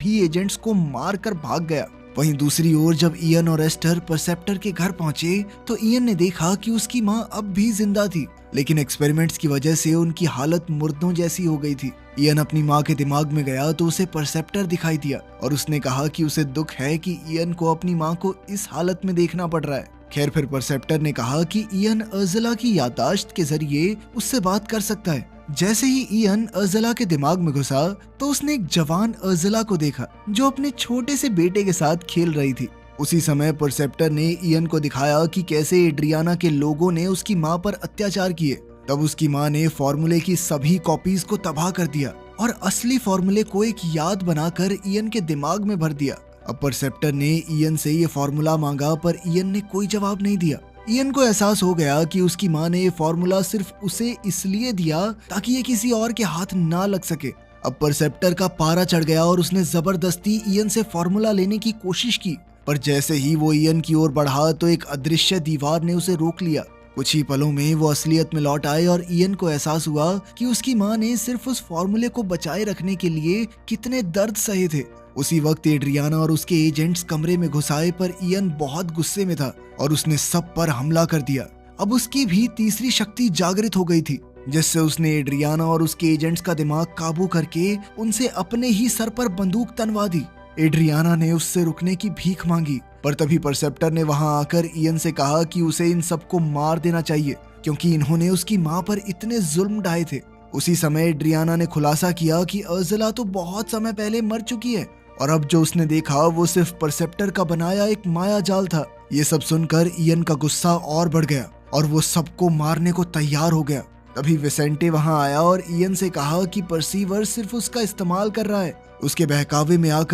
सभी एजेंट्स को मार कर भाग गया। वहीं दूसरी ओर जब इयन और एस्टर परसेप्टर के घर पहुंचे तो इयन ने देखा कि उसकी मां अब भी जिंदा थी, लेकिन एक्सपेरिमेंट्स की वजह से उनकी हालत मुर्दों जैसी हो गई थी। इयन अपनी मां के दिमाग में गया तो उसे परसेप्टर दिखाई दिया और उसने कहा कि उसे दुख है कि इयन को अपनी मां को इस हालत में देखना पड़ रहा है। खैर फिर परसेप्टर ने कहा कि इयन अर्ज़ला की याददाश्त के जरिए उससे बात कर सकता है। जैसे ही इयन अर्ज़ला के दिमाग में घुसा तो उसने एक जवान अर्ज़ला को देखा जो अपने छोटे से बेटे के साथ खेल रही थी। उसी समय परसेप्टर ने इयन को दिखाया कि कैसे एड्रियाना के लोगों ने उसकी मां पर अत्याचार किए। तब उसकी मां ने फॉर्मूले की सभी कॉपीज को तबाह कर दिया और असली फॉर्मूले को एक याद बनाकर इयन के दिमाग में भर दिया। अब परसेप्टर ने इयन से ये फॉर्मूला मांगा पर इयन ने कोई जवाब नहीं दिया। इयन को एहसास हो गया कि उसकी मां ने ये फॉर्मूला सिर्फ उसे इसलिए दिया ताकि ये किसी और के हाथ ना लग सके। अब परसेप्टर का पारा चढ़ गया और उसने जबरदस्ती इयन से फॉर्मूला लेने की कोशिश की, पर जैसे ही वो इयन की ओर बढ़ा तो एक अदृश्य दीवार ने उसे रोक लिया। कुछ ही पलों में वो असलियत में लौट आए और इयन को एहसास हुआ कि उसकी मां ने सिर्फ उस फॉर्मूले को बचाए रखने के लिए कितने दर्द सहे थे। उसी वक्त एड्रियाना और उसके एजेंट्स कमरे में घुस आए पर इयन बहुत गुस्से में था और उसने सब पर हमला कर दिया। अब उसकी भी तीसरी शक्ति जागृत हो गई थी, जिससे उसने एड्रियाना और उसके एजेंट्स का दिमाग काबू करके उनसे अपने ही सर पर बंदूक तनवा दी। एड्रियाना ने उससे रुकने की भीख मांगी, पर तभी परसेप्टर ने वहां आकर इयन से कहा कि उसे इन सबको मार देना चाहिए क्योंकि इन्होंने उसकी मां पर इतने जुल्म ढाए थे। उसी समय एड्रियाना ने खुलासा किया कि अर्ज़ला तो बहुत समय पहले मर चुकी है और अब जो उसने देखा वो सिर्फ परसेप्टर का बनाया एक माया जाल था। ये सब सुनकर इयन का गुस्सा और बढ़ गया और वो सबको मारने को तैयार हो गया। तभी विसेंटे वहां आया और इयन से कहा कि परसीवर सिर्फ उसका इस्तेमाल कर रहा है। उसके बहकावे में आकर